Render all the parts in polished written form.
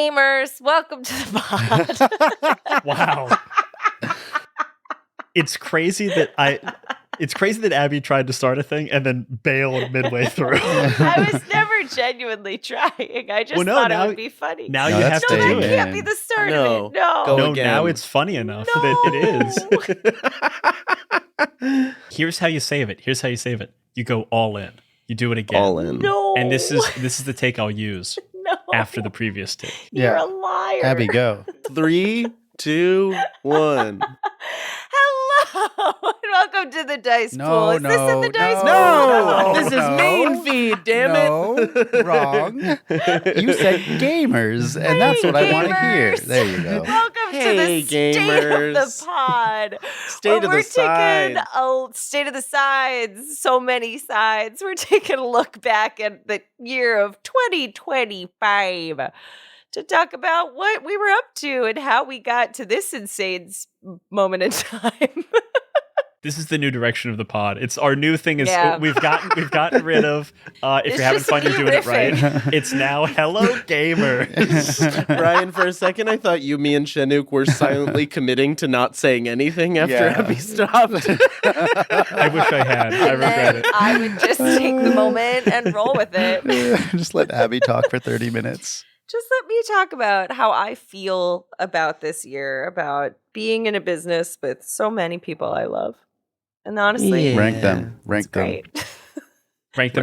gamers, welcome to the pod. Wow. It's crazy that Abby tried to start a thing and then bailed midway through. I was never genuinely trying. I just thought it would be funny. Now you have to do it. it. Can't be the start of it. No. No, now it's funny enough that it is. Here's how you save it. You go all in. You do it again. All in. No. And this is the take I'll use after the previous take. You're a liar. Abby, go. 3, 2, 1. Hello, and welcome to the Dice Pool. Is this in the Dice Pool? No, this is main feed, damn it. Wrong. You said gamers, and that's what I want to hear. There you go. Welcome to the State of the Pod. State of the Side. State of the Sides. So many sides. We're taking a look back at the year of 2025 to talk about what we were up to and how we got to this insane moment in time. This is the new direction of the pod. It's our new thing. We've gotten rid of. If you're having fun, you're doing it right. It's now hello gamers. Brian, for a second, I thought you, me, and Chinook were silently committing to not saying anything after Abby stopped. I wish I had. I regret it. I would just take the moment and roll with it. Just let Abby talk for 30 minutes. Just let me talk about how I feel about this year, about being in a business with so many people I love. And honestly, rank them. Rank them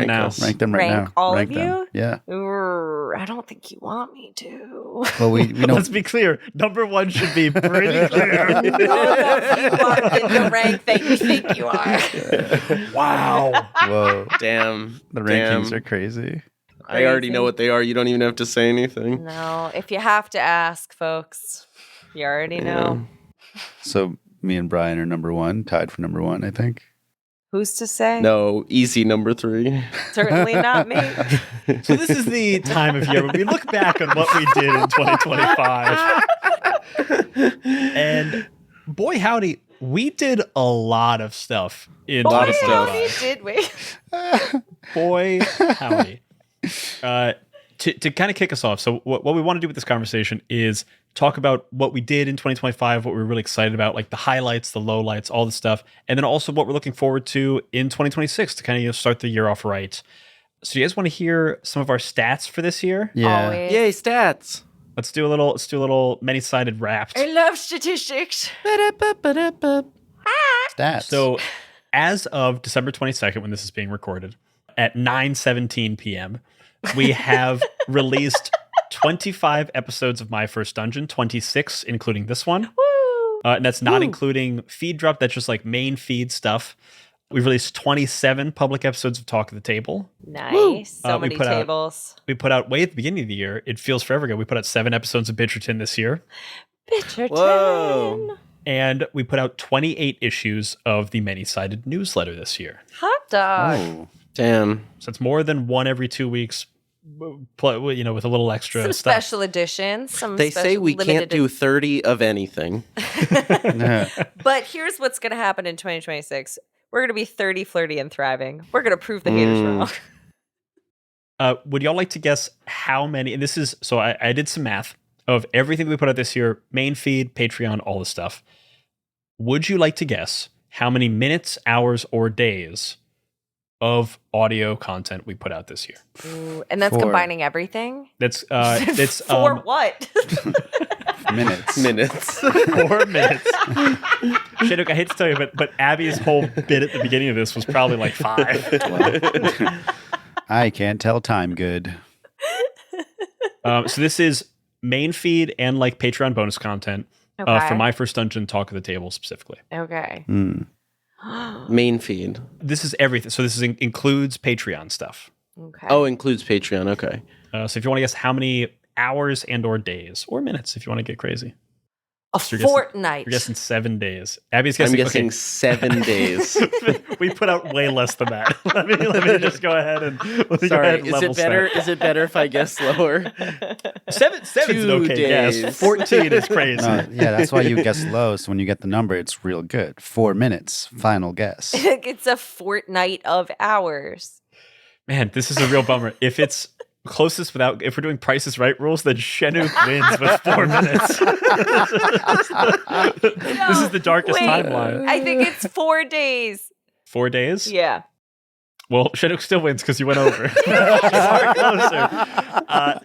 now. Rank them right now. Rank all rank of them. you? Yeah. I don't think you want me to. Well, we know. Let's be clear. Number one should be pretty clear. No, you are in the rank that you think you are. Wow. Whoa. Damn. The rankings are crazy. I already know what they are. You don't even have to say anything. No, if you have to ask, folks, you already know. So me and Brian are number one, tied for number one, I think. Who's to say? No, easy number 3. Certainly not me. So this is the time of year when we look back on what we did in 2025. And boy, howdy, we did a lot of stuff in Boy, 2025. howdy, did we? Boy, howdy. To kind of kick us off, so what we want to do with this conversation is talk about what we did in 2025, what we were really excited about, like the highlights, the lowlights, all the stuff, and then also what we're looking forward to in 2026 to kind of start the year off right. So you guys want to hear some of our stats for this year? Yeah. Always. Yay, stats. Let's do a little many-sided wrapped. I love statistics. Stats. So as of December 22nd, when this is being recorded, at 9:17 p.m., we have released 25 episodes of My First Dungeon, 26 including this one. Woo! And that's not including feed drop. That's just like main feed stuff. We've released 27 public episodes of Talk of the Table. Nice. So many tables. We put out, way at the beginning of the year, it feels forever ago, we put out 7 episodes of Bidgerton this year. Bidgerton. Whoa. And we put out 28 issues of the Many-Sided newsletter this year. Hot dog. Oh. Damn. So it's more than one every 2 weeks, with a little extra Some stuff. special editions. They say we can't do 30 of anything. But here's what's going to happen in 2026. We're going to be 30, flirty, and thriving. We're going to prove the haters wrong. Would y'all like to guess how many, and this is, so I did some math of everything we put out this year, main feed, Patreon, all this stuff. Would you like to guess how many minutes, hours, or days of audio content we put out this year? Ooh, and that's 4. combining everything? That's For what? Minutes. 4 minutes. Shadok, I hate to tell you, but Abby's whole bit at the beginning of this was probably like 5. I can't tell time good. So this is main feed and like Patreon bonus content for My First Dungeon, Talk of the Table specifically. Okay. Main feed. This is everything. So this includes Patreon stuff. Okay. Oh, includes Patreon. Okay. So if you want to guess how many hours and or days or minutes, if you want to get crazy. A fortnight. You're guessing 7 days. Abby's I'm guessing. guessing 7 days. We put out way less than that. let me just go ahead and Sorry, is it better? Is it better if I guess slower? 7's an 2 okay days. guess. 14 is crazy. Yeah, that's why you guess low. So when you get the number, it's real good. 4 minutes. Final guess. It's a fortnight of hours. Man, this is a real bummer. If it's closest without, if we're doing Price is Right rules, then Shenuk wins with 4 minutes. This is the darkest Wait. timeline. I think it's 4 days. 4 days? Yeah. Well, Shenuk still wins because you went over. Far closer.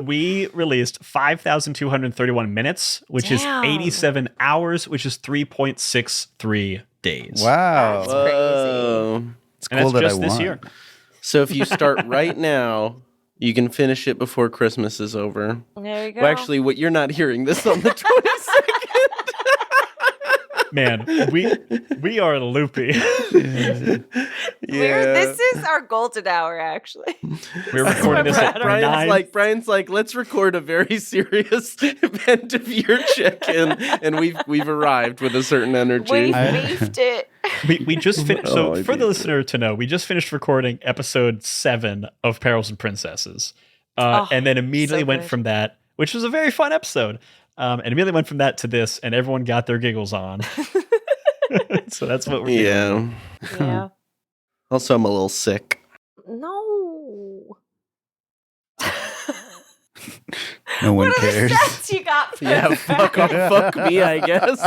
We released 5,231 minutes, which is Damn. 87 hours, which is 3.63 days. Wow. That's crazy. Whoa. It's And cool that's that just I this won. year. So if you start right now, you can finish it before Christmas is over. There you go. Well, actually, what you're not hearing this on the 22nd. Man, we are loopy. This is our golden hour, actually. We're recording this at Brian's 9. Brian's like, let's record a very serious end of year check-in, and we've arrived with a certain energy. We beefed it. We just finished. So Oh, I for the did. listener to know, we just finished recording episode 7 of Perils and Princesses, and then immediately so went good. from that, which was a very fun episode, and immediately went from that to this, and everyone got their giggles on. So that's what we're doing. Yeah. Yeah. Also, I'm a little sick. No. No one What are the cares. stats you got for Yeah, fuck me, I guess.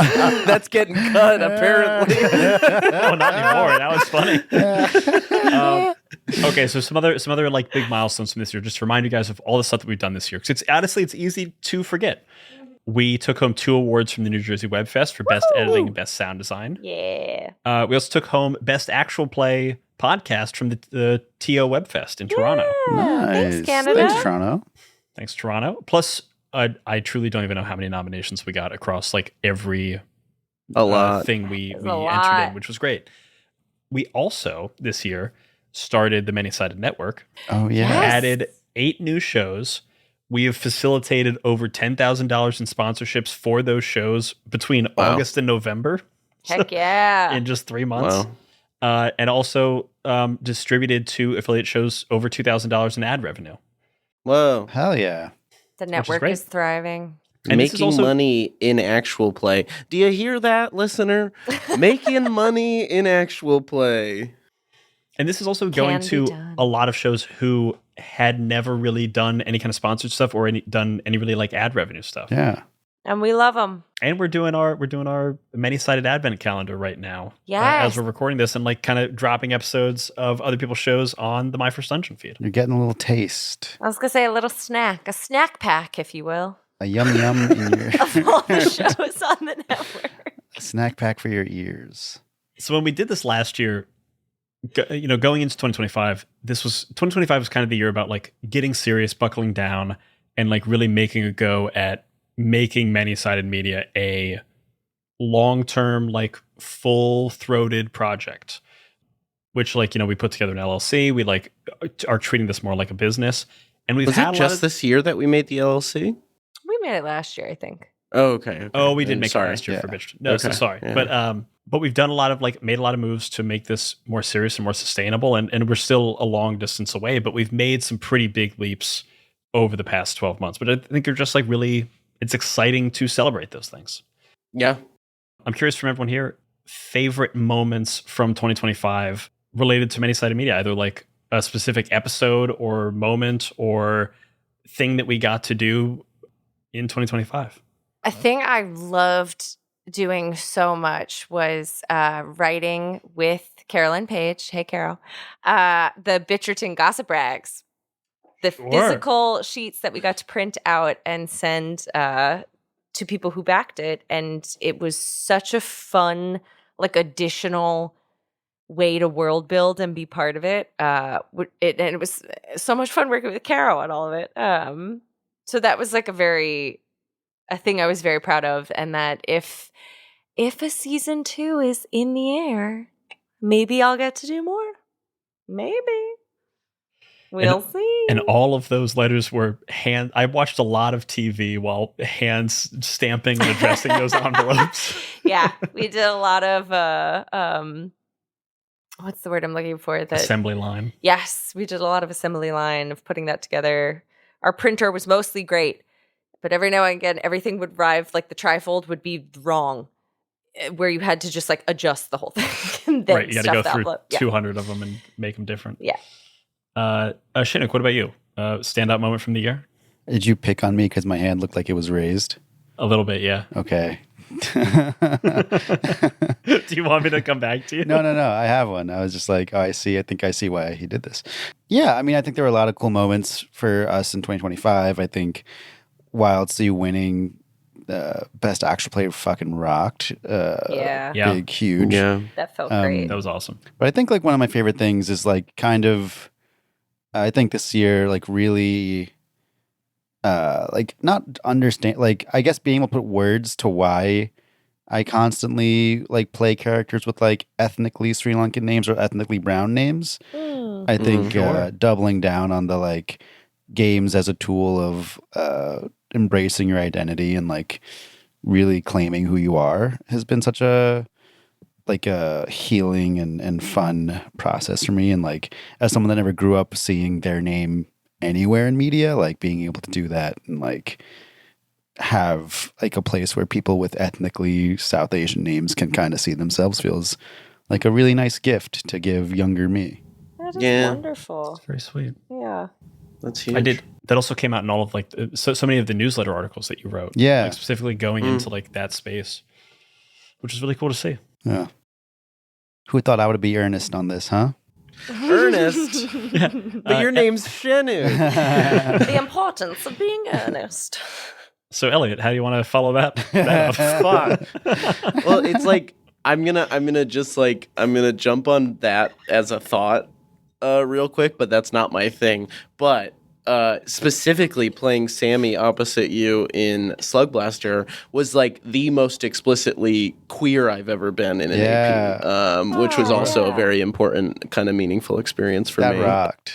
That's getting cut, apparently. Oh, not anymore. Now it's funny. Okay, so some other like big milestones from this year. Just to remind you guys of all the stuff that we've done this year, because it's easy to forget. We took home 2 awards from the New Jersey Web Fest for best editing and best sound design. Yeah. We also took home best actual play podcast from the TO Web Fest in Toronto. Nice. Thanks, Canada. Thanks, Toronto. Thanks, Toronto. Plus, I truly don't even know how many nominations we got across like every A lot. thing we That's a entered lot. in, which was great. We also this year started the Many-Sided Network. Oh yeah. Yes. Added 8 new shows. We have facilitated over $10,000 in sponsorships for those shows between Wow. August and November Heck yeah. in just 3 months. Wow. And also distributed to affiliate shows over $2,000 in ad revenue. Whoa. Hell yeah. The network great. is thriving. And this is Making also- money in actual play. Do you hear that, listener? Making money in actual play. And this is also going Can be to done. a lot of shows who had never really done any kind of sponsored stuff or done any really like ad revenue stuff. Yeah. And we love them. And we're doing our many-sided advent calendar right now. Yes. As we're recording this and like kind of dropping episodes of other people's shows on the My First Dungeon feed. You're getting a little taste. I was going to say a little snack, a snack pack, if you will, A yum yum in of all the your shows on the network. snack pack for your ears. So when we did this last year, going into 2025, 2025 was kind of the year about like getting serious, buckling down, and like really making a go at making many-sided media a long-term, like full-throated project. Which like, we put together an LLC. We like are treating this more like a business. And we've Was had it a lot just of, this year that we made the LLC? We made it last year, I think. Oh, okay. Oh, we did I'm make sorry. it last year for Yeah. Bitch. No, so Okay. sorry. Yeah. But we've done made a lot of moves to make this more serious and more sustainable. And we're still a long distance away, but we've made some pretty big leaps over the past 12 months. But I think they're just like really, it's exciting to celebrate those things. Yeah. I'm curious from everyone here, favorite moments from 2025 related to many-sided media, either like a specific episode or moment or thing that we got to do in 2025. A thing I loved doing so much was writing with Carolyn Page. Hey, Carol. The Bitcherton Gossip Rags. The Sure. physical sheets that we got to print out and send to people who backed it. And it was such a fun, like, additional way to world build and be part of it. And it was so much fun working with Carol and all of it. So that was like a thing I was very proud of. And that if a season 2 is in the air, maybe I'll get to do more. Maybe. We'll see. And all of those letters were I watched a lot of TV while hands stamping and addressing those envelopes. Yeah, we did a lot of what's the word I'm looking for? Assembly line. Yes, we did a lot of assembly line of putting that together. Our printer was mostly great, but every now and again, everything would arrive, like the trifold would be wrong, where you had to just like adjust the whole thing. And then Right, you got to stuff go the through envelope. Yeah. 200 of them and make them different. Yeah. Shinuk, what about you? standout moment from the year? Did you pick on me because my hand looked like it was raised? A little bit, yeah. Okay. Do you want me to come back to you? No. I have one. I was just like, oh, I think I see why he did this. Yeah, I mean, I think there were a lot of cool moments for us in 2025. I think Wild Sea winning Best Action Play fucking rocked. Yeah. Big, huge. Yeah. That felt great. That was awesome. But I think like one of my favorite things is like kind of, I think this year, like really, like not understand, like I guess being able to put words to why I constantly like play characters with like ethnically Sri Lankan names or ethnically brown names. I think Sure. doubling down on the like games as a tool of embracing your identity and like really claiming who you are has been such a healing and fun process for me. And like as someone that never grew up seeing their name anywhere in media, like being able to do that and like have like a place where people with ethnically South Asian names can kind of see themselves feels like a really nice gift to give younger me. That is Yeah. wonderful. Very sweet. Yeah. That's huge. I did. That also came out in all of like so many of the newsletter articles that you wrote. Yeah. Like, specifically going into like that space, which is really cool to see. Yeah. Who thought I would be earnest on this, huh? Ernest. But your name's Shenu. The importance of being earnest. So Elliot, how do you want to follow that up? Fuck. Well, it's like I'm gonna jump on that as a thought real quick, but that's not my thing. But specifically playing Sammy opposite you in Slug Blaster was like the most explicitly queer I've ever been in an AP, which was also a very important kind of meaningful experience for me. That rocked.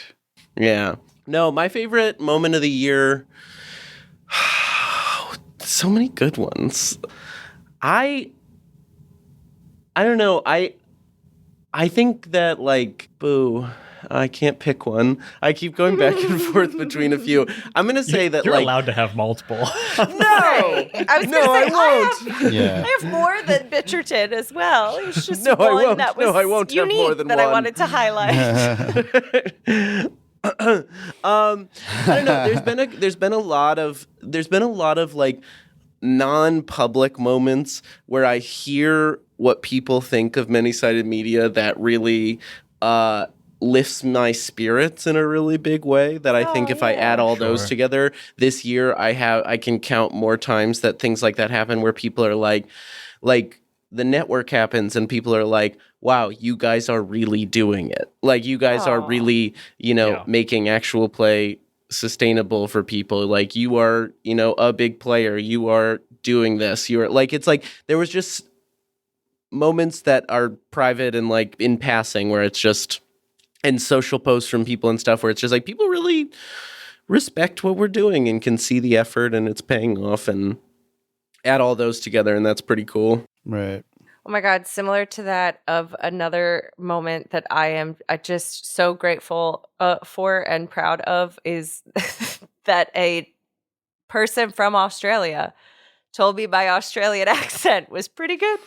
Yeah. No, my favorite moment of the year. So many good ones. I don't know. I think that like I can't pick one. I keep going back and forth between a few. I'm gonna say that You're like allowed to have multiple. No, I was No, gonna say I won't. Yeah. I have more than Bitcherton as well. It's just No, I one won't. that was No, I won't have unique more than that I one. wanted to highlight. I don't know. There's been a lot of like non-public moments where I hear what people think of many-sided media that really lifts my spirits in a really big way. That I think if I add all those Sure. together this year, I can count more times that things like that happen where people are like the network happens and people are like, wow, you guys are really doing it. Like you guys are really, making actual play sustainable for people. Like you are, a big player. You are doing this. You are like, it's like there was just moments that are private and like in passing where it's just, and social posts from people and stuff where it's just like people really respect what we're doing and can see the effort and it's paying off, and add all those together and that's pretty cool. Right. Oh my God, similar to that of another moment that I am just so grateful for and proud of is that a person from Australia told me my Australian accent was pretty good.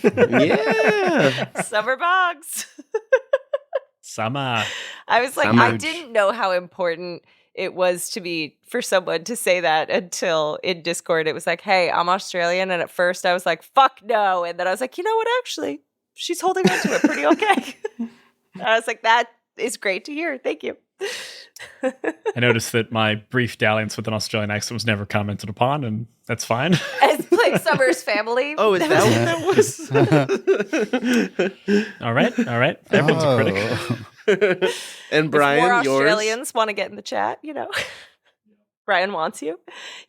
Yeah. Summer Boggs. Sama. I was like, I Summer. didn't know how important it was to me for someone to say that until in Discord it was like, hey, I'm Australian. And at first I was like, fuck no. And then I was like, you know what? Actually, she's holding on to it pretty okay. And I was like, that is great to hear. Thank you. I noticed that my brief dalliance with an Australian accent was never commented upon, and that's fine. As playing Summer's family. Oh, is that what that was? All right. Everyone's a critic. And If Brian, more yours? Australians want to get in the chat, Brian wants you.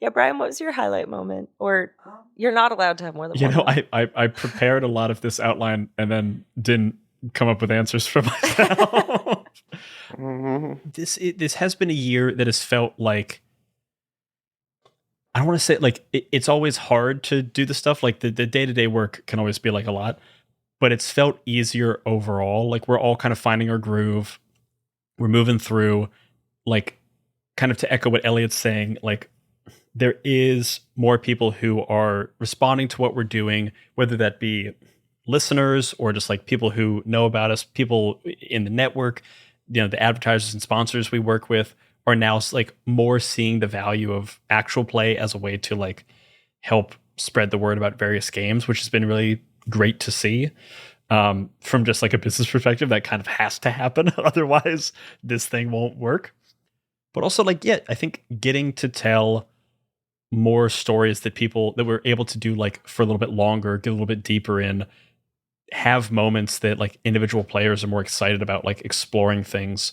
Yeah, Brian, what was your highlight moment? Or you're not allowed to have more than one. I prepared a lot of this outline and then didn't come up with answers for myself. This has been a year that has felt like, I don't want to say like it's always hard to do the stuff, like the day-to-day work can always be like a lot, but it's felt easier overall. Like we're all kind of finding our groove. We're moving through, like kind of to echo what Elliot's saying, like there is more people who are responding to what we're doing, whether that be listeners or just like people who know about us, people in the network, the advertisers and sponsors we work with, are now like more seeing the value of actual play as a way to like help spread the word about various games, which has been really great to see. From just like a business perspective, that kind of has to happen. Otherwise, this thing won't work. But also, like, yeah, I think getting to tell more stories that we're able to do like for a little bit longer, get a little bit deeper in, have moments that like individual players are more excited about, like exploring things,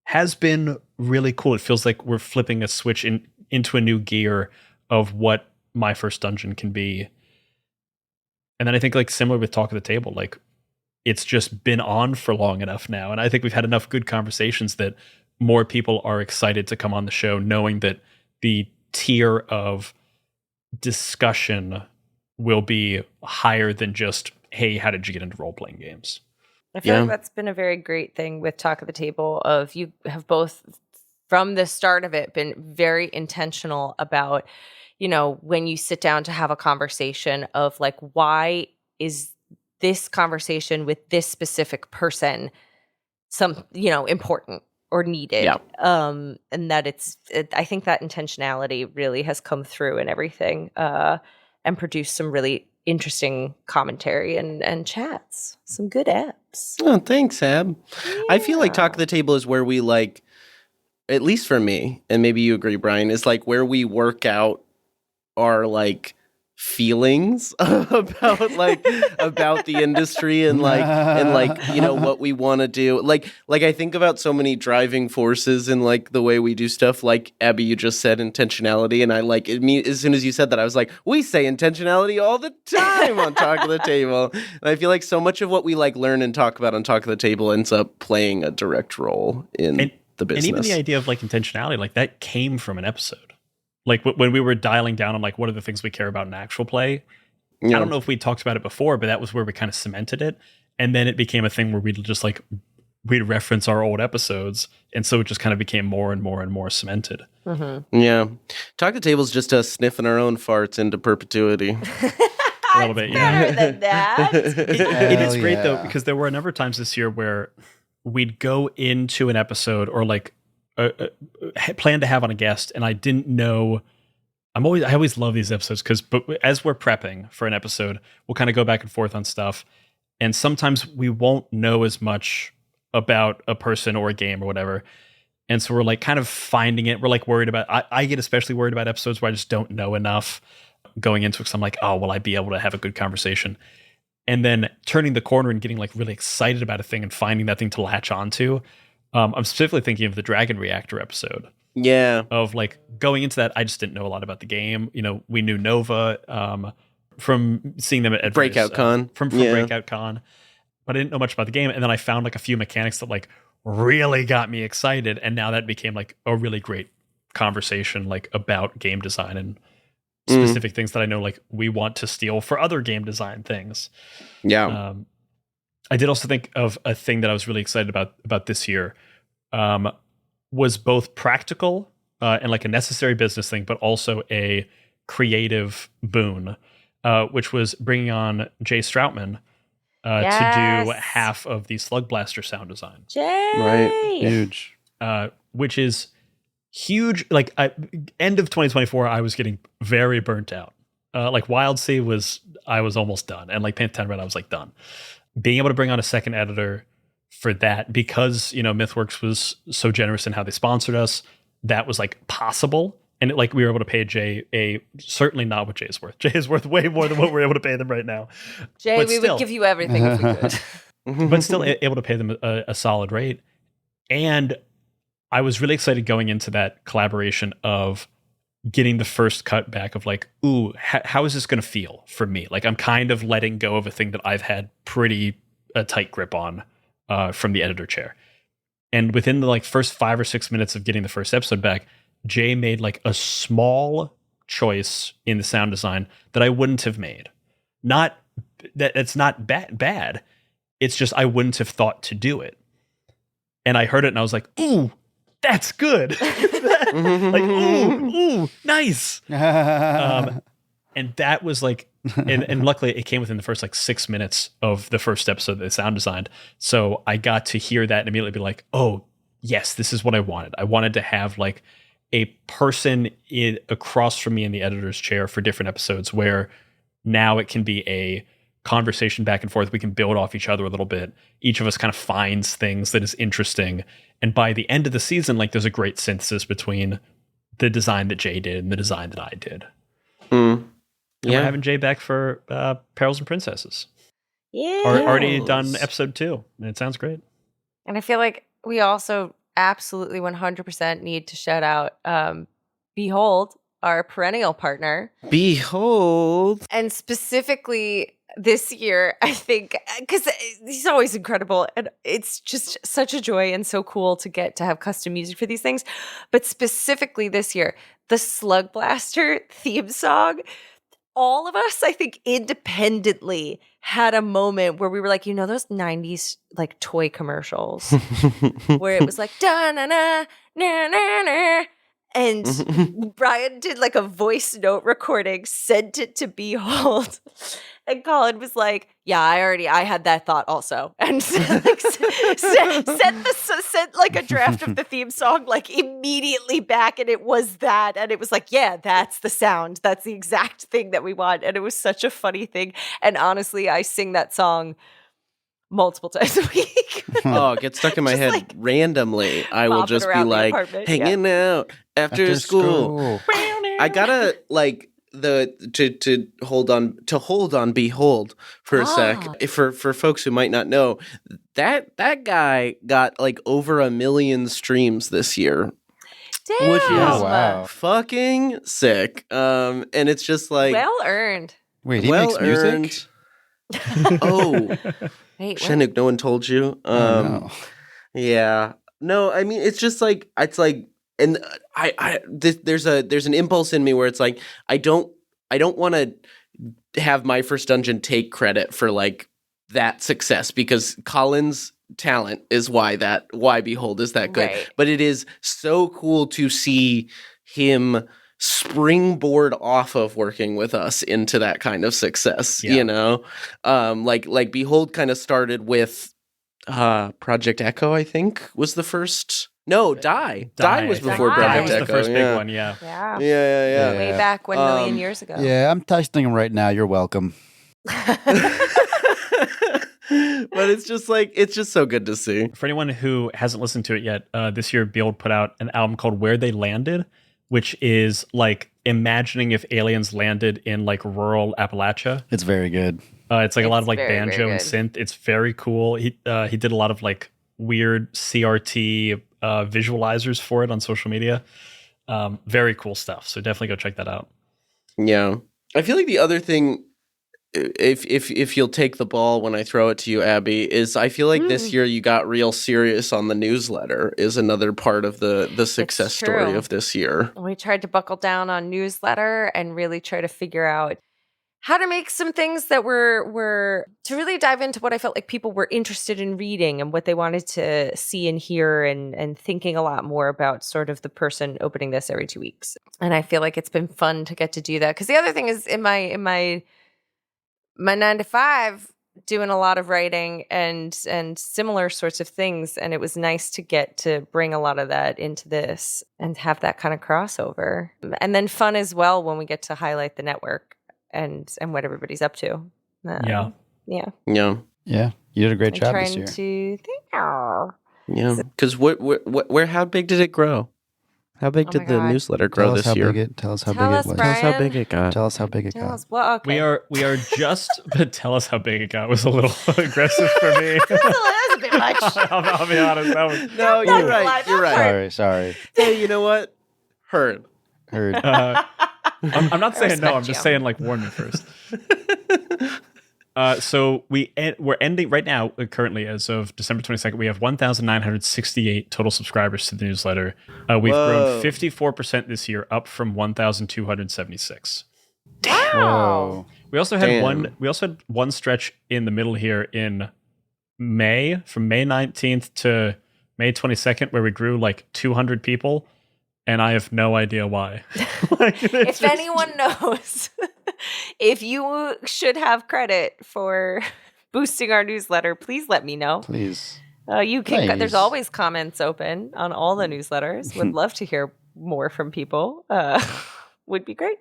has been really cool. It feels like we're flipping a switch into a new gear of what My First Dungeon can be. And then I think like similar with Talk of the Table, like it's just been on for long enough now. And I think we've had enough good conversations that more people are excited to come on the show, knowing that the tier of discussion will be higher than just, hey, how did you get into role-playing games? I feel like that's been a very great thing with Talk of the Table. Of you have both from the start of it been very intentional about, when you sit down to have a conversation of like, why is this conversation with this specific person important or needed? Yeah. And that I think that intentionality really has come through in everything, and produced some really interesting commentary and chats. Some good apps. Oh, thanks, Ab. Yeah. I feel like Talk of the Table is where we like, at least for me, and maybe you agree, Brian, is like where we work out our like feelings about the industry and what we want to do. Like I think about so many driving forces in like the way we do stuff. Like Abby, you just said intentionality, and I like it. As soon as you said that, I was like, we say intentionality all the time on Talk of the Table. And I feel like so much of what we like learn and talk about on Talk of the Table ends up playing a direct role in the business. And even the idea of like intentionality, like that came from an episode. Like when we were dialing down on like what are the things we care about in actual play. Yeah. I don't know if we talked about it before, but that was where we kind of cemented it. And then it became a thing where we'd reference our old episodes. And so it just kind of became more and more and more cemented. Mm-hmm. Yeah. Talk the Table's just us sniffing our own farts into perpetuity. A little bit, yeah. Better than that. It is great though, because there were a number of times this year where we'd go into an episode or like plan to have on a guest, and I didn't know. I always love these episodes but as we're prepping for an episode, we'll kind of go back and forth on stuff, and sometimes we won't know as much about a person or a game or whatever, and so we're like kind of finding it. We're like worried about. I get especially worried about episodes where I just don't know enough going into it, because I'm like, oh, will I be able to have a good conversation? And then turning the corner and getting like really excited about a thing and finding that thing to latch onto. I'm specifically thinking of the Dragon Reactor episode. Yeah. Of like going into that, I just didn't know a lot about the game. We knew Nova from seeing them at Breakout Con. From Breakout Con. But I didn't know much about the game. And then I found like a few mechanics that like really got me excited. And now that became like a really great conversation like about game design and specific things that I know like we want to steal for other game design things. Yeah. I did also think of a thing that I was really excited about this year, was both practical and like a necessary business thing, but also a creative boon, which was bringing on Jay Stroutman to do half of the Slug Blaster sound design. Jay! Right. Huge. Which is huge. Like end of 2024, I was getting very burnt out. Like Wild Sea I was almost done. And like Panther Red, I was like done. Being able to bring on a second editor for that, because MythWorks was so generous in how they sponsored us, that was like possible, and we were able to pay Jay certainly not what Jay is worth. Jay is worth way more than what we're able to pay them right now. Jay, but we would give you everything if we could. But still able to pay them a solid rate. And I was really excited going into that collaboration of getting the first cut back of like, ooh, how is this going to feel for me? Like I'm kind of letting go of a thing that I've had pretty a tight grip on from the editor chair. And within the like first 5 or 6 minutes of getting the first episode back, Jay made like a small choice in the sound design that I wouldn't have made. Not that it's not bad. It's just I wouldn't have thought to do it. And I heard it and I was like, ooh, that's good. Like, ooh, nice. And that was like, and luckily it came within the first like 6 minutes of the first episode that the sound designed. So I got to hear that and immediately be like, oh, yes, this is what I wanted. I wanted to have like a person across from me in the editor's chair for different episodes, where now it can be a conversation back and forth. We can build off each other a little bit. Each of us kind of finds things that is interesting. And by the end of the season, like there's a great synthesis between the design that Jay did and the design that I did. Mm. And we're having Jay back for Perils and Princesses. Yeah. Already done episode 2. And it sounds great. And I feel like we also absolutely 100% need to shout out Behold, our perennial partner. Behold. And specifically this year, I think, because he's always incredible. And it's just such a joy and so cool to get to have custom music for these things. But specifically this year, the Slug Blaster theme song, all of us, I think, independently had a moment where we were like, you know, those 90s like toy commercials where it was like, da na na na na na. And Brian did like a voice note recording, sent it to Behold. And Colin was like, yeah, I had that thought also. And sent like a draft of the theme song like immediately back. And it was that. And it was like, yeah, that's the sound. That's the exact thing that we want. And it was such a funny thing. And honestly, I sing that song multiple times a week. Oh, it gets stuck in my head like, randomly. I will just be like hanging out after school. I gotta like to hold on Behold for a sec. For folks who might not know, that guy got like over 1 million streams this year. Damn. Which is wow. fucking sick. And it's just like Well earned. Wait, he makes music? Oh. Wait, Shenuk, no one told you. No. Yeah. No, I mean it's just like and there's an impulse in me where it's like I don't want to have My First Dungeon take credit for like that success, because Colin's talent is why Behold is that good. Right. But it is so cool to see him springboard off of working with us into that kind of success, you know? Like Behold kind of started with Project Echo, I think, was the first. No, Die. Die was before Die. Project That was Echo. the first big one, Yeah. Yeah. Way back 1 million years ago. Yeah, I'm texting him right now. You're welcome. But it's just so good to see. For anyone who hasn't listened to it yet, this year Behold put out an album called Where They Landed, which is like imagining if aliens landed in like rural Appalachia. It's very good. It's like a lot of like very, banjo very and good. synth. It's very cool. He did a lot of like weird CRT visualizers for it on social media. Very cool stuff. So definitely go check that out. Yeah. I feel like the other thing, if you'll take the ball when I throw it to you, Abby, is I feel like this year you got real serious on the newsletter is another part of the success story of this year. We tried to buckle down on newsletter and really try to figure out how to make some things that were to really dive into what I felt like people were interested in reading and what they wanted to see and hear, and thinking a lot more about sort of the person opening this every 2 weeks. And I feel like it's been fun to get to do that. Because the other thing is in my 9 to 5, doing a lot of writing and similar sorts of things. And it was nice to get to bring a lot of that into this and have that kind of crossover. And then fun as well when we get to highlight the network and what everybody's up to. Yeah. Yeah. Yeah, you did a great I'm job trying this year. to think. Yeah. Because where how big did it grow? How big Oh did my the God. newsletter grow this year? Tell us how Tell big us, it was. Tell us how Brian. big it got. Tell us how big it Tell got. us. Well, okay. We are just, but tell us how big it got was a little aggressive for me. That's a bit much. I'll be honest. That was, No, Not you're gonna lie, right. You're that right. Sorry. Hey, you know what? Heard. I'm not saying no. respect I'm just you. saying like warn me first. So we're ending right now. Currently, as of December 22nd, we have 1,968 total subscribers to the newsletter. We've grown 54% this year, up from 1,276. Whoa. We also had Damn. one stretch in the middle here in May, from May 19th to May 22nd, where we grew like 200 people, and I have no idea why. If anyone knows if you should have credit for boosting our newsletter, please let me know. Please. You can. There's Nice. always comments open on all the newsletters. Would love to hear more from people. Would be great.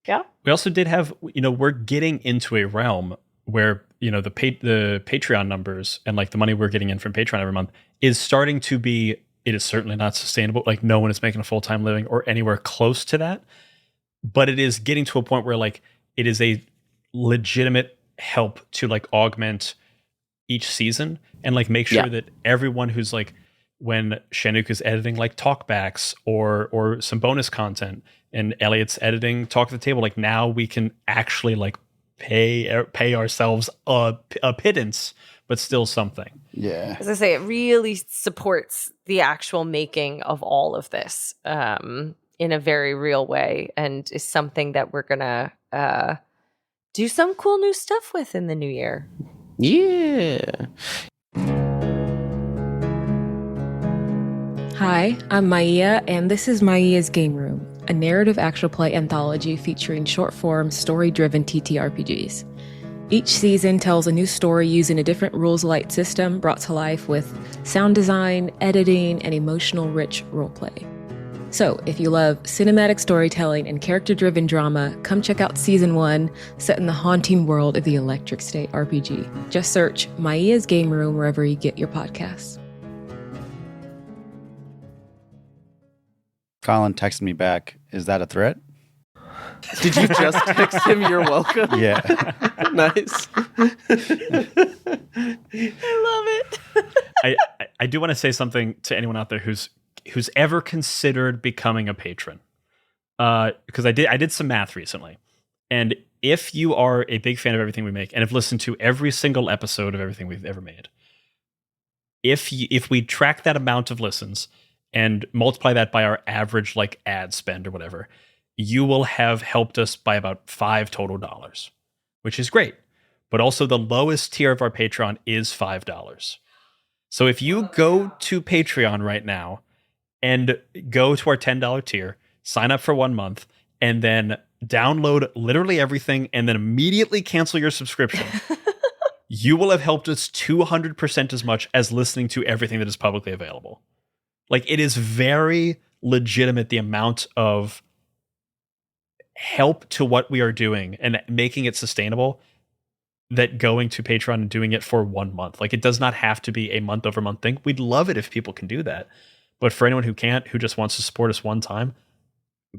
Yeah. We also did have, we're getting into a realm where, the Patreon numbers and like the money we're getting in from Patreon every month is starting to be, it is certainly not sustainable. Like no one is making a full-time living or anywhere close to that. But it is getting to a point where like it is a legitimate help to like augment each season and like make sure that everyone who's like, when Shanuk is editing like talkbacks or some bonus content and Elliot's editing Talk at the Table, like now we can actually like pay ourselves a pittance, but still something. Yeah. As I say, it really supports the actual making of all of this in a very real way, and is something that we're gonna do some cool new stuff with in the new year. Yeah. Hi, I'm Maia, and this is Maia's Game Room, a narrative actual play anthology featuring short-form, story-driven TTRPGs. Each season tells a new story using a different rules-light system brought to life with sound design, editing, and emotional-rich roleplay. So, if you love cinematic storytelling and character-driven drama, come check out Season 1, set in the haunting world of the Electric State RPG. Just search Maia's Game Room wherever you get your podcasts. Colin texted me back. Is that a threat? Did you just text him you're welcome? Yeah. Nice. I love it. I do want to say something to anyone out there who's ever considered becoming a patron. Because I did some math recently. And if you are a big fan of everything we make and have listened to every single episode of everything we've ever made, if we track that amount of listens and multiply that by our average like ad spend or whatever, you will have helped us by about $5 total, which is great. But also the lowest tier of our Patreon is $5. So if you go to Patreon right now and go to our $10 tier, sign up for 1 month, and then download literally everything and then immediately cancel your subscription, you will have helped us 200% as much as listening to everything that is publicly available. Like, it is very legitimate, the amount of help to what we are doing and making it sustainable, that going to Patreon and doing it for 1 month. Like, it does not have to be a month over month thing. We'd love it if people can do that. But for anyone who can't, who just wants to support us one time,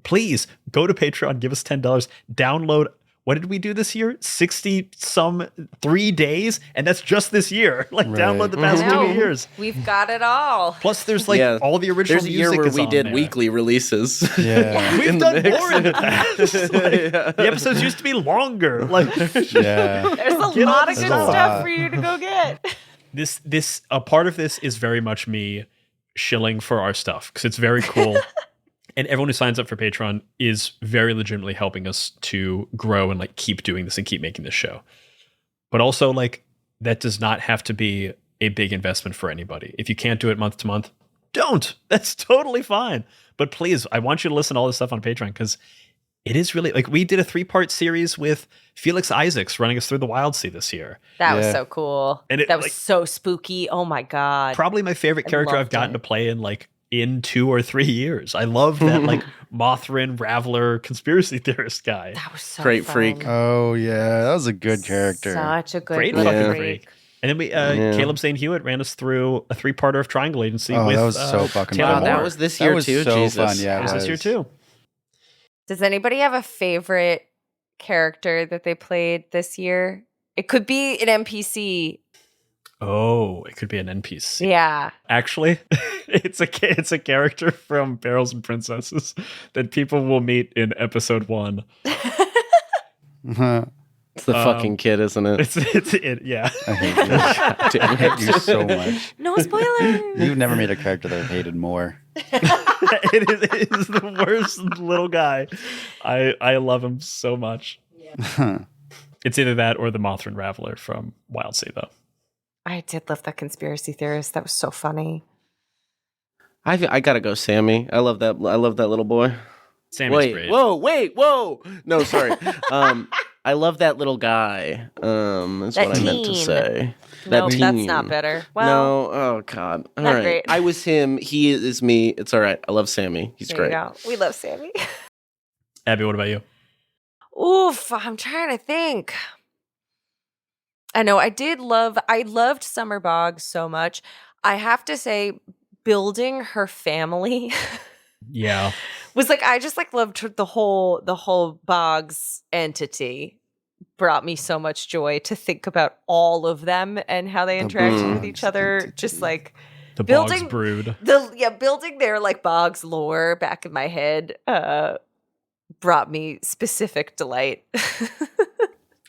please go to Patreon, give us $10, download. What did we do this year? 3 days? And that's just this year. Like, Right. download the past I know. 2 years. We've got it all. Plus, there's like all the original There's a year music where is we on did there. weekly releases. Yeah. We've in the done mix. more in the past. Like, the episodes used to be longer. Like, Yeah. There's a Get lot on of the good show. stuff for you to go get. this a part of this is very much me shilling for our stuff because it's very cool. And everyone who signs up for Patreon is very legitimately helping us to grow and like keep doing this and keep making this show. But also, like, that does not have to be a big investment for anybody. If you can't do it month to month, don't. That's totally fine. But please, I want you to listen to all this stuff on Patreon because it is really, like, we did a 3-part series with Felix Isaacs running us through the Wild Sea this year. That was Yeah. so cool. And it, that was like, so spooky. Oh my God. probably my favorite I character I've loved gotten it. to play in 2 or 3 years. I love that like Mothrin, Raveler, conspiracy theorist guy. That was so Great fun. freak. Oh, yeah. That was a good character. Such a good Great little fucking freak. freak. And then we Caleb St. Hewitt ran us through a 3-parter of Triangle Agency Oh, with that was so fucking Taylor fun. Moore. That was this That year was too. so Jesus. fun, yeah. That was this year too. Does anybody have a favorite character that they played this year? It could be an NPC. Oh, it could be an NPC. Yeah. Actually, it's a character from Barrels and Princesses that people will meet in episode 1. Uh-huh. It's the fucking kid, isn't it? It's it, yeah. I hate you. God damn I hate you so much. No spoilers. You've never made a character that I've hated more. it is the worst little guy. I love him so much. It's either that or the Mothrin Raveler from Wild Sea, though. I did love that conspiracy theorist. That was so funny. I gotta go, Sammy. I love that. I love that little boy. Sammy's Wait, great. whoa, wait, whoa. No, sorry. I love that little guy. That's That what I meant to teen. say. No, That that's teen. not better. Well, No, oh God. All not right. great. I was him. He is me. It's all right. I love Sammy. He's there great. you go. We love Sammy. Abby, what about you? Oof, I'm trying to think. I know I loved Summer Boggs so much. I have to say, building her family Yeah. was like, I just like loved the whole Boggs entity. Brought me so much joy to think about all of them and how they The interacted with Boggs each other. entity. Just like The Building- Boggs brood. building their like Boggs lore back in my head brought me specific delight.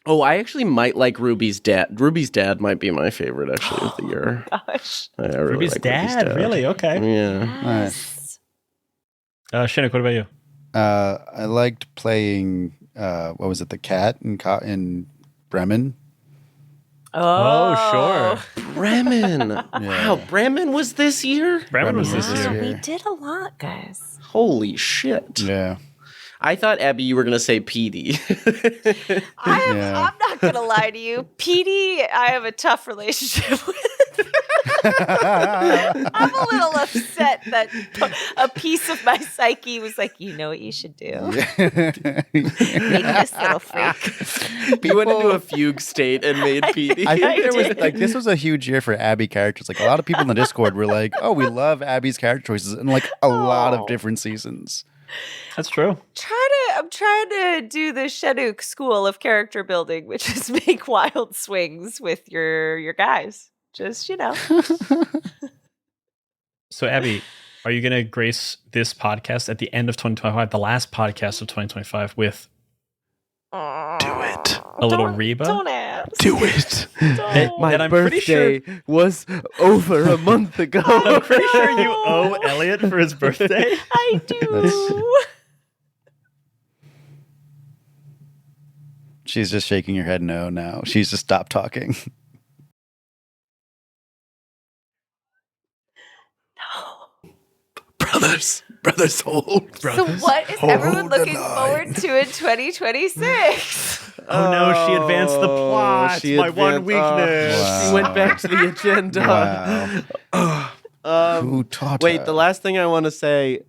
Oh, I actually might like Ruby's dad. Ruby's dad might be my favorite actually of the year. Gosh. I really Ruby's like dad? Really? Okay. Yeah. Yes. Shinnick, what about you? I liked playing. What was it? The cat in Bremen. Oh, sure. Bremen. Wow, Bremen was this year? Bremen was this Bremen was year. this We did a lot, guys. Holy shit. Yeah. I thought, Abby, you were going to say PD. Yeah. I'm not gonna lie to you, Petey. I have a tough relationship with. I'm a little upset that a piece of my psyche was like, you know what you should do? Make this little freak. We went into a fugue state and made PD. I think there was did. like this was a huge year for Abby characters. Like a lot of people in the Discord were like, "Oh, we love Abby's character choices," and like a lot of Oh. different seasons. That's true. I'm trying to do the Shaduk school of character building, which is make wild swings with your guys. Just So, Abby, are you going to grace this podcast at the end of 2025, the last podcast of 2025, with do it. a little Reba? Don't ask. Do it. Don't. My And I'm pretty birthday was over a month ago. I'm pretty sure you No. owe Elliot for his birthday. I do. She's just shaking her head no now. She's just stopped talking. Brothers hold. So what is hold everyone the looking line. forward to in 2026? Oh no, she advanced the plot. She My one advanced- weakness. Wow. She went back to the agenda. Wow. Who taught Wait, her? the last thing I want to say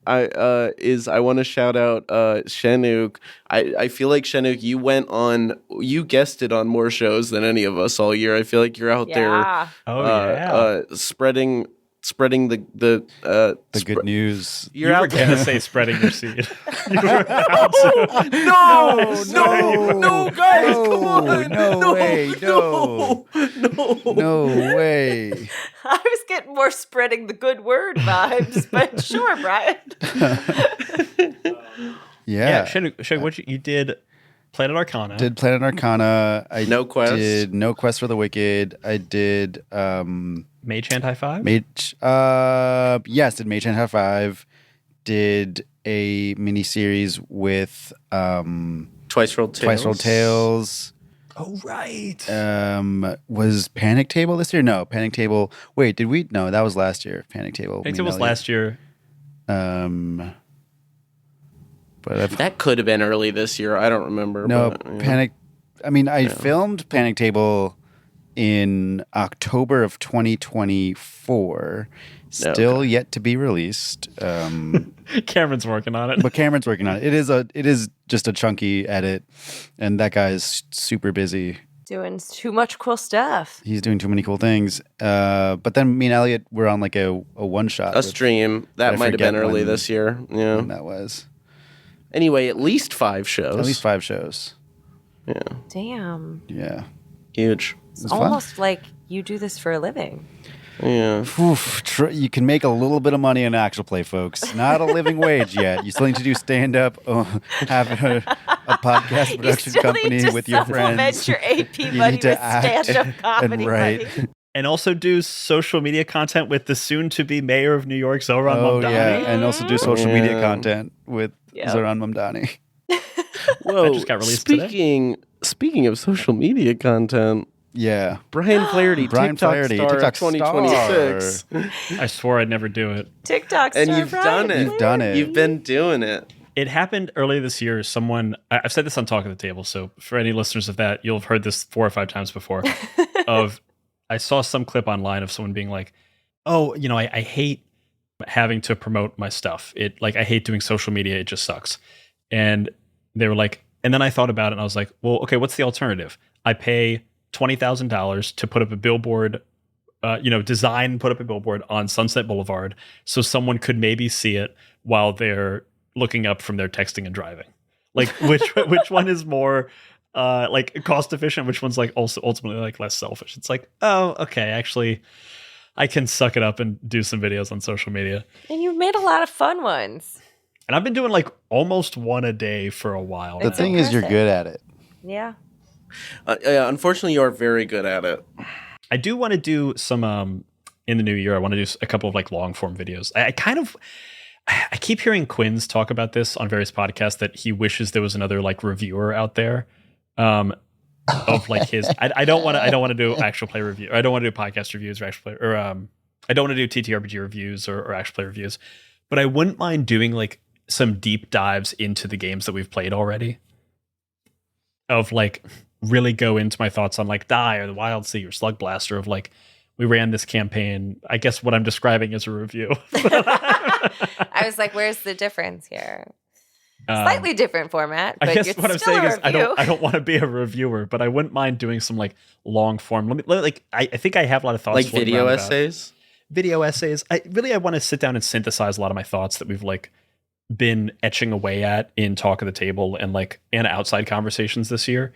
is I want to shout out Shenuk. I feel like Shenuk, you guested on more shows than any of us all year. I feel like you're out Yeah. Oh yeah. there spreading the good news. You're you were out gonna there. say spreading your seed. You were No, about to. no, guys, come on. No way, no. No way. I was getting more spreading the good word vibes, but sure, Brian. Yeah, Yeah. Shinnick, what you did? Planet Arcana. Did Planet Arcana. I No Quest? did No Quest for the Wicked. I did Mage Hand High Five. yes, did Mage Hand High Five. Did a miniseries with Twice Rolled Tales. Oh right. Was Panic Table this year? No, Panic Table. Wait, did we? No, that was last year. Panic Table. I think it was last year. But I've That could have been early this year. I don't remember. no but, yeah. Panic. I mean, I filmed Panic Table in October of 2024. Still yet to be released. Cameron's working on it. But Cameron's working on it. It is just a chunky edit, and that guy's super busy. Doing too much cool stuff. He's doing too many cool things. But then me and Elliot were on like a one shot. A stream. That I might have forget been early when- this year. Yeah. when that was Anyway, at least 5 shows. at least 5 shows. Yeah. Damn. Yeah. Huge. It's was fun. almost like you do this for a living. Yeah. Oof, you can make a little bit of money in actual play, folks. Not a living wage yet. You still need to do stand up, have a podcast You production still company need to with your supplement friends. your AP You money need to with act stand-up comedy and write. money. And also do social media content with the soon-to-be mayor of New York, Zoran Oh Mamdani. yeah, and also do social media Yeah. content with Yeah. Zoran Mamdani. Whoa. just got released today. Speaking of social media content, Yeah. Brian Flaherty, Brian TikTok Flaherty, star TikTok 2026. I swore I'd never do it. TikTok And star you've Brian done it. You've done it. You've been doing it. It happened earlier this year. I've said this on Talk at the Table, so for any listeners of that, you'll have heard this 4 or 5 times before. I saw some clip online of someone being like, "Oh, I hate having to promote my stuff. I hate doing social media. It just sucks." And they were like, and then I thought about it, and I was like, "Well, okay, what's the alternative? I pay $20,000 to put up a billboard." Put up a billboard on Sunset Boulevard so someone could maybe see it while they're looking up from their texting and driving. Like which one is more cost efficient? Which one's like also ultimately like less selfish? It's like, oh, okay, actually, I can suck it up and do some videos on social media. And you've made a lot of fun ones. And I've been doing like almost one a day for a while. The thing is, you're good at it. Yeah. Unfortunately, you are very good at it. I do want to do some in the new year. I want to do a couple of like long form videos. I keep hearing Quinn's talk about this on various podcasts that he wishes there was another like reviewer out there of like his. I don't want to do actual play review. I don't want to do podcast reviews or actual play I don't want to do TTRPG reviews or actual play reviews. But I wouldn't mind doing like some deep dives into the games that we've played already. Of like really go into my thoughts on like Die or the Wild Sea or Slug Blaster of like we ran this campaign. I guess what I'm describing is a review. I was like, where's the difference here? Slightly different format. But I guess it's what I'm still saying a is I review. don't want to be a reviewer, but I wouldn't mind doing some like long form. I think I have a lot of thoughts. Like floating video around about essays? video essays. I want to sit down and synthesize a lot of my thoughts that we've like been etching away at in Talk of the Table and like in outside conversations this year,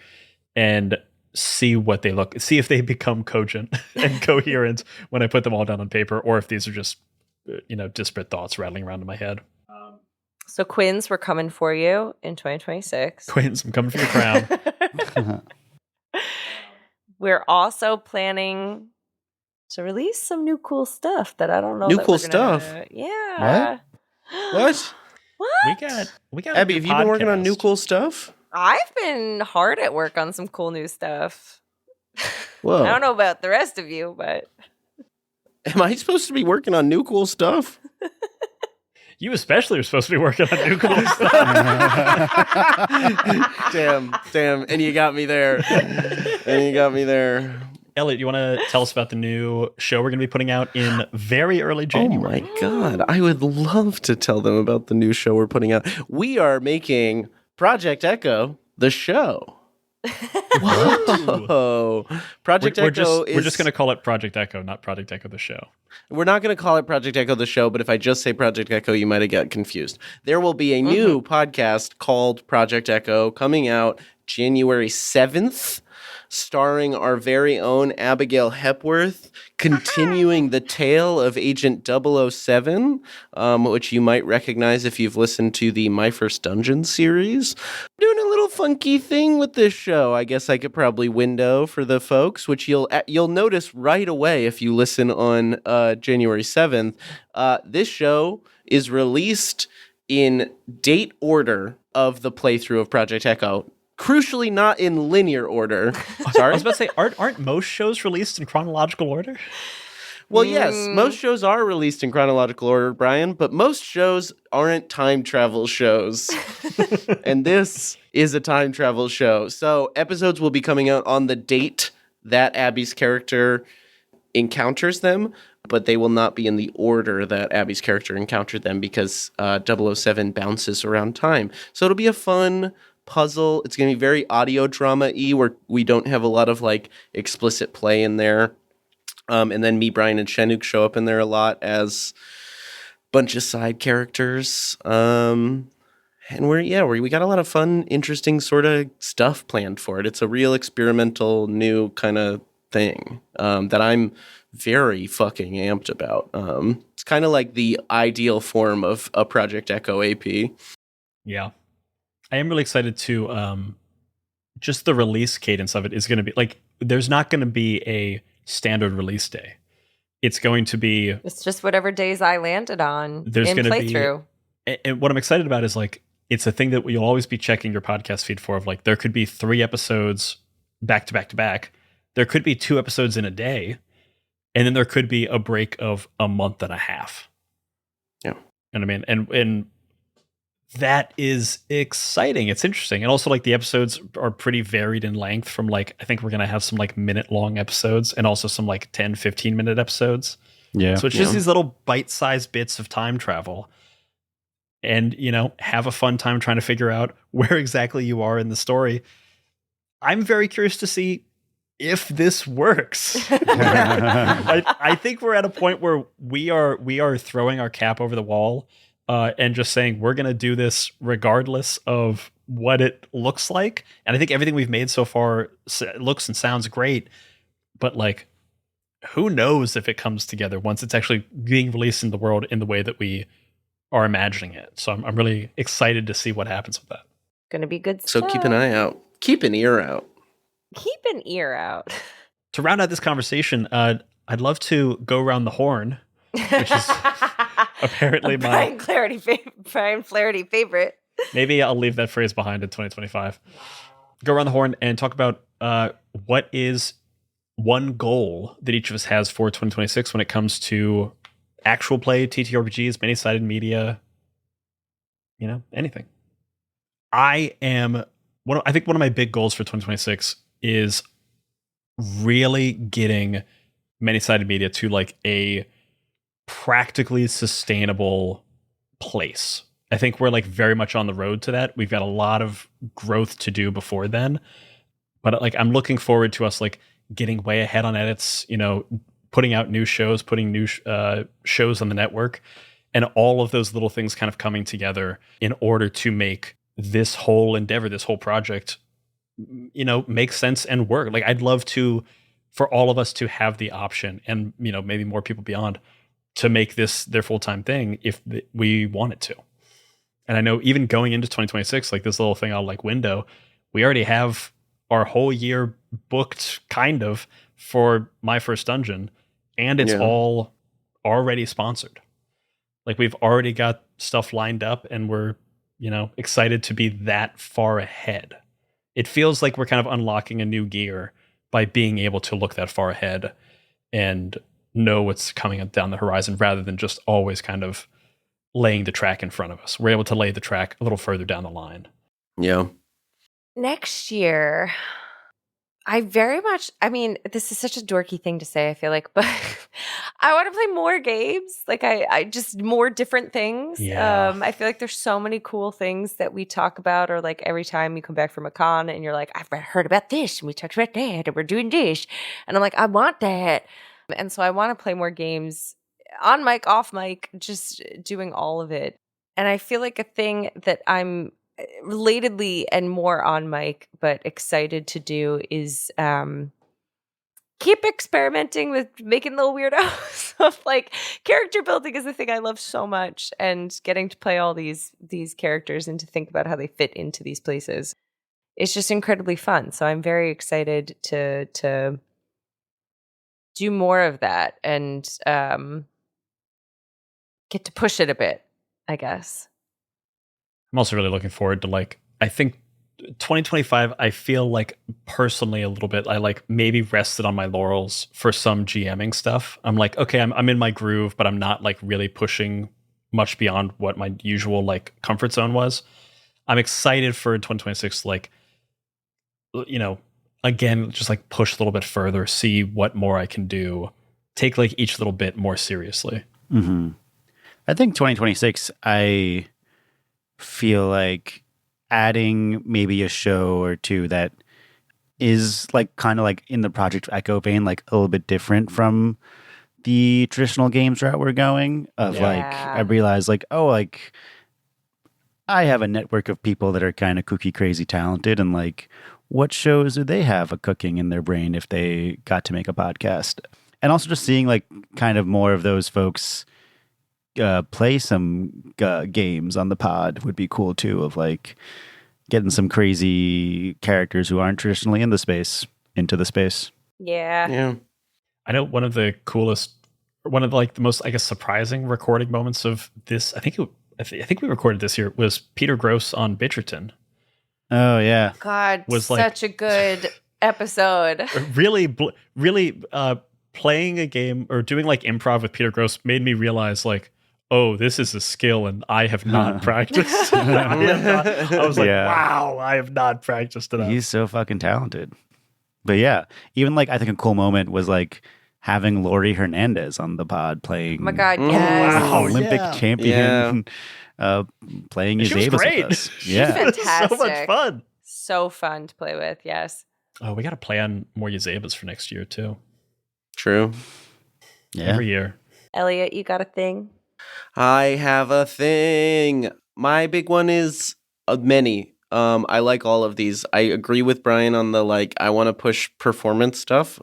and see if they become cogent and coherent when I put them all down on paper, or if these are just disparate thoughts rattling around in my head. So Quinn's, we're coming for you in 2026. Quins, I'm coming for your crown. We're also planning to release some new cool stuff that I don't know. New that cool we're gonna- stuff? Yeah. What? What? We got Abby, a have new you been working on new podcast. cool stuff? I've been hard at work on some cool new stuff. Whoa. I don't know about the rest of you, but Am I supposed to be working on new cool stuff? You especially are supposed to be working on new cool stuff. Damn. And you got me there. Elliot, you want to tell us about the new show we're going to be putting out in very early January? Oh my God. I would love to tell them about the new show we're putting out. We are making Project Echo, the show. Whoa. Project Echo We're just going to call it Project Echo, not Project Echo the show. We're not going to call it Project Echo the show, but if I just say Project Echo, you might have got confused. There will be a new podcast called Project Echo coming out January 7th, starring our very own Abigail Hepworth, continuing the tale of Agent 007, which you might recognize if you've listened to the My First Dungeon series. Doing a little funky thing with this show. I guess I could probably window for the folks, which you'll notice right away if you listen on January 7th. This show is released in date order of the playthrough of Project Echo. Crucially, not in linear order. I Sorry? was about to say, aren't most shows released in chronological order? Well, yes, most shows are released in chronological order, Brian, but most shows aren't time travel shows. And this is a time travel show. So episodes will be coming out on the date that Abby's character encounters them, but they will not be in the order that Abby's character encountered them because 007 bounces around time. So it'll be a fun puzzle. It's going to be very audio drama-y where we don't have a lot of like explicit play in there. And then me, Brian, and Shenuk show up in there a lot as bunch of side characters. And we got a lot of fun, interesting sort of stuff planned for it. It's a real experimental new kind of thing that I'm very fucking amped about. It's kind of like the ideal form of a Project Echo AP. Yeah. I am really excited to just the release cadence of it is going to be like, there's not going to be a standard release day. It's going to be, it's just whatever days I landed on There's in gonna be- playthrough. and what I'm excited about is like, it's a thing that you'll always be checking your podcast feed for, of like, there could be 3 episodes back to back to back. There could be 2 episodes in a day. And then there could be a break of a month and a half. Yeah. And I mean, and That is exciting. It's interesting. And also like the episodes are pretty varied in length from like, I think we're going to have some like minute long episodes and also some like 10, 15-minute episodes. Yeah. So it's just these little bite-sized bits of time travel. And, have a fun time trying to figure out where exactly you are in the story. I'm very curious to see if this works. I think we're at a point where we are throwing our cap over the wall and just saying we're going to do this regardless of what it looks like. And I think everything we've made so far looks and sounds great. But like, who knows if it comes together once it's actually being released in the world in the way that we are imagining it. So I'm really excited to see what happens with that. Gonna be good So stuff. keep an eye out. Keep an ear out. Keep an ear out. To round out this conversation, I'd love to go around the horn, which is apparently Brian Flaherty favorite. Maybe I'll leave that phrase behind in 2025. Go around the horn and talk about what is one goal that each of us has for 2026 when it comes to actual play, TTRPGs, many-sided media, anything. I think one of my big goals for 2026 is really getting many-sided media to like a practically sustainable place. I think we're like very much on the road to that. We've got a lot of growth to do before then, but like I'm looking forward to us like getting way ahead on edits, putting out new shows, putting new shows on the network, and all of those little things kind of coming together in order to make this whole endeavor, this whole project, make sense and work. Like I'd love for all of us to have the option and, maybe more people beyond to make this their full-time thing if we wanted to. And I know even going into 2026, like this little thing I'll like window, we already have our whole year booked kind of for My First Dungeon, and it's all already sponsored. Like we've already got stuff lined up and we're, excited to be that far ahead. It feels like we're kind of unlocking a new gear by being able to look that far ahead and know what's coming down the horizon rather than just always kind of laying the track in front of us. We're able to lay the track a little further down the line. Yeah. Next year, this is such a dorky thing to say, I feel like, but I want to play more games. Like I just more different things. Yeah. I feel like there's so many cool things that we talk about, or like every time you come back from a con and you're like, I've heard about this and we talked about that and we're doing this. And I'm like, I want that. And so I want to play more games on mic, off mic, just doing all of it. And I feel like a thing that I'm relatedly and more on mic but excited to do is keep experimenting with making little weirdos. So like character building is the thing I love so much, and getting to play all these characters and to think about how they fit into these places, it's just incredibly fun. So I'm very excited to do more of that and get to push it a bit, I guess. I'm also really looking forward to I think 2025, I feel like personally a little bit, I like maybe rested on my laurels for some GMing stuff. I'm like, okay, I'm in my groove, but I'm not like really pushing much beyond what my usual like comfort zone was. I'm excited for 2026, again, just like push a little bit further, see what more I can do, take like each little bit more seriously. Mm-hmm. I think 2026, I feel like adding maybe a show or two that is like kind of like in the Project Echo vein, like a little bit different from the traditional games route we're going of I realize I have a network of people that are kind of kooky, crazy talented, and like what shows do they have a cooking in their brain if they got to make a podcast? And also just seeing like kind of more of those folks play some games on the pod would be cool too, of like getting some crazy characters who aren't traditionally in the space into the space. Yeah. I know one of the most, I guess, surprising recording moments of this, I think we recorded this year, was Peter Gross on Bitcherton. Oh yeah. God, was such a good episode. Really playing a game or doing like improv with Peter Gross made me realize like, oh, this is a skill and I have not practiced. I was like, Yeah. wow, I have not practiced enough. He's so fucking talented. But yeah, even like I think a cool moment was like having Lori Hernandez on the pod playing Oh my God, yes. Wow. Olympic yeah. champion playing And she was Uzebas with great. us. She's Yeah. fantastic. So much fun. So fun to play with, yes. Oh, we got to plan more Uzebas for next year too. True. Yeah. Every year. Elliot, you got a thing? I have a thing. My big one is many. I like all of these. I agree with Brian on the like. I want to push performance stuff.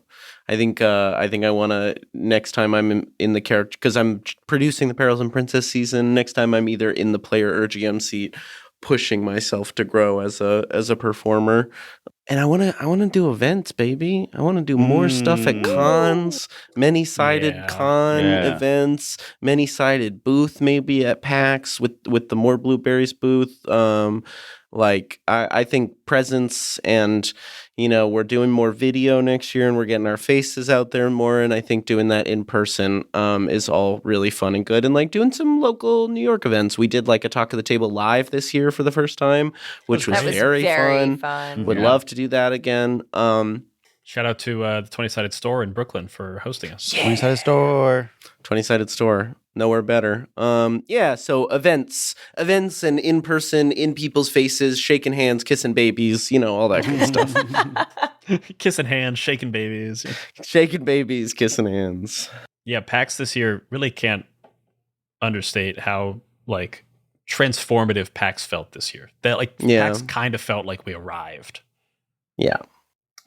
I think I want to next time I'm in the character because I'm producing the Perils and Princess season. Next time I'm either in the player or GM seat, pushing myself to grow as a performer. And I want to do events, baby. I want to do more stuff at cons, many-sided Yeah. con Yeah. events, many-sided booth maybe at PAX with the More Blueberries booth. I think presence and, we're doing more video next year and we're getting our faces out there more. And I think doing that in person is all really fun and good. And like doing some local New York events. We did like a Talk of the Table live this year for the first time, which was That was very fun. fun. Would Yeah. love to do that again. Shout out to the 20-sided store in Brooklyn for hosting us. 20-sided store. 20-sided store. Nowhere better. So events and in person, in people's faces, shaking hands, kissing babies, all that good stuff. Kissing hands, shaking babies. Shaking babies, kissing hands. Yeah, PAX this year really can't understate how like transformative PAX felt this year. That like Yeah. PAX kind of felt like we arrived Yeah.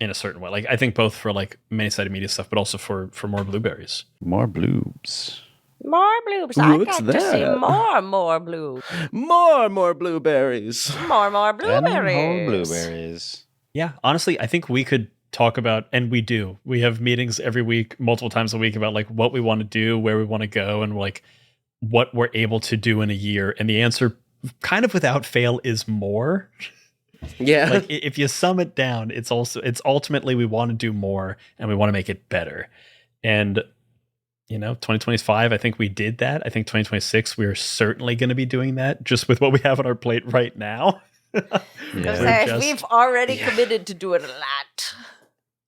in a certain way. Like I think both for like many-sided media stuff, but also for more blueberries. More bloobs. More blues. I What's got to see that? more blues. More blueberries. More And blueberries. whole blueberries. Yeah, honestly, I think we could talk about, and we do. We have meetings every week, multiple times a week about like what we want to do, where we want to go, and like what we're able to do in a year. And the answer, kind of without fail, is more. Yeah. Like if you sum it down, it's ultimately we want to do more and we want to make it better. And 2025, I think we did that. I think 2026, we're certainly going to be doing that just with what we have on our plate right now. Yeah. We've already committed to doing a lot.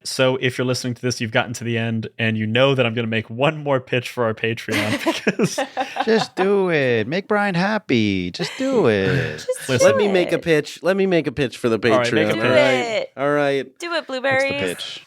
So if you're listening to this, you've gotten to the end and you know that I'm going to make one more pitch for our Patreon because Just do it. Make Brian happy. Just do it. Just Listen. Let me make a pitch. Let me make a pitch for the Patreon. All right, make a Do pitch. it. All right. Do it, What's blueberries. the pitch?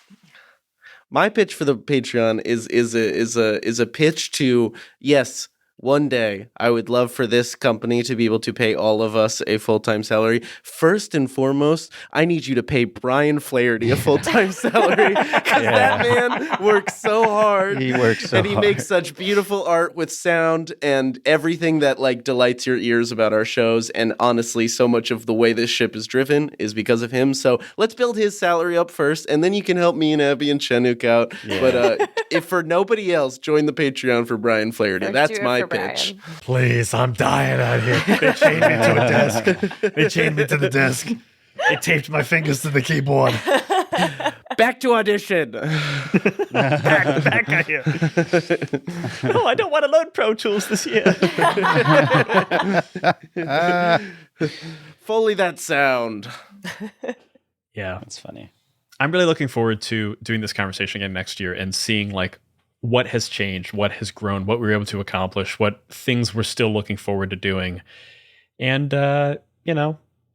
My pitch for the Patreon is a pitch to, yes, one day I would love for this company to be able to pay all of us a full-time salary. First and foremost, I need you to pay Brian Flaherty a full-time salary because that man works so hard. He works so and he hard. makes such beautiful art with sound and everything that like delights your ears about our shows. And honestly, so much of the way this ship is driven is because of him. So let's build his salary up first, and then you can help me and Abby and Chinook out. Yeah. But if for nobody else, join the Patreon for Brian Flaherty. Or That's do it my for pitch. Brian. please, I'm dying out here. They chained me to a desk. They chained me to the desk. They taped my fingers to the keyboard. Back to audition. Back out here. Oh, I don't want to load Pro Tools this year. Foley that sound. Yeah. That's funny. I'm really looking forward to doing this conversation again next year and seeing like what has changed, what has grown, what we were able to accomplish, what things we're still looking forward to doing. And,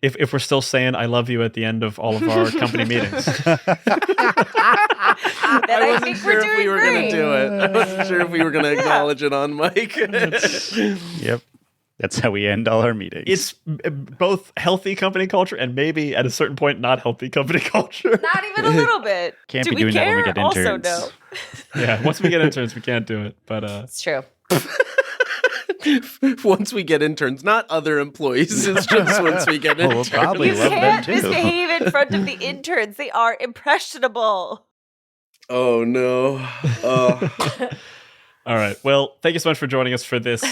if we're still saying I love you at the end of all of our company meetings. Then I I wasn't think sure we're if we doing were going great. to do it. I wasn't sure if we were going to acknowledge it on mic. Yep. That's how we end all our meetings. It's both healthy company culture and maybe at a certain point not healthy company culture. Not even a little bit. Can't Do be we doing that when we care? get Also, interns. no. Yeah, once we get interns, we can't do it. But It's true. Once we get interns, not other employees. It's just once we get Oh, we'll interns. probably You love them can't too. misbehave in front of the interns. They are impressionable. Oh, no. all right. Well, thank you so much for joining us for this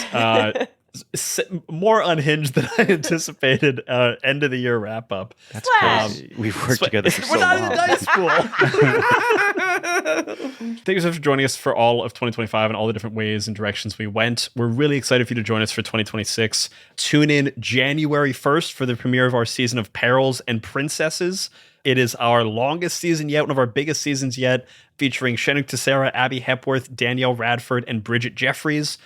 more unhinged than I anticipated end of the year wrap up. That's Slash. crazy. We've worked together for so We're not long. in dice pool. Thank you so much for joining us for all of 2025 and all the different ways and directions we went. We're really excited for you to join us for 2026. Tune in January 1st for the premiere of our season of Perils and Princesses. It is our longest season yet, one of our biggest seasons yet, featuring Shannon Tessera, Abby Hepworth, Danielle Radford, and Bridget Jeffries.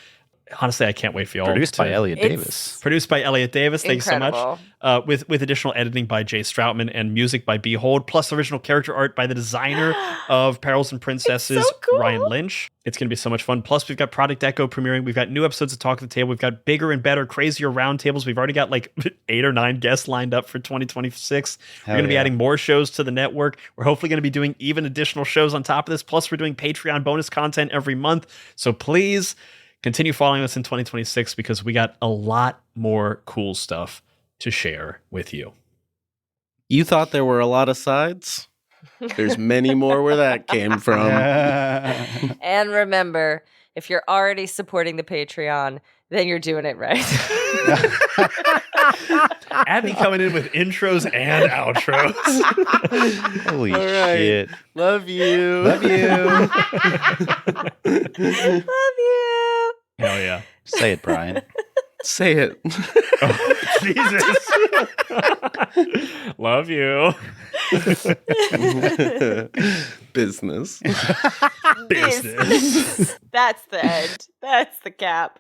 Honestly, I can't wait for y'all. Produced by Elliot It's- Davis. Produced by Elliot Davis. Thanks so Incredible. much. With additional editing by Jay Stroutman and music by Behold, plus original character art by the designer of Perils and Princesses, It's so cool. Ryan Lynch. It's going to be so much fun. Plus, we've got Product Echo premiering. We've got new episodes of Talk at the Table. We've got bigger and better, crazier roundtables. We've already got like 8 or 9 guests lined up for 2026. We're going to be yeah. adding more shows to the network. We're hopefully going to be doing even additional shows on top of this. Plus, we're doing Patreon bonus content every month. So please continue following us in 2026 because we got a lot more cool stuff to share with you. You thought there were a lot of sides? There's many more where that came from. And remember, if you're already supporting the Patreon, then you're doing it right. Abby coming in with intros and outros. Holy All right. shit. Love you. Love you. Love you. Hell yeah. Say it, Brian. Say it. Jesus. Love you. Business. Business. That's the end. That's the cap.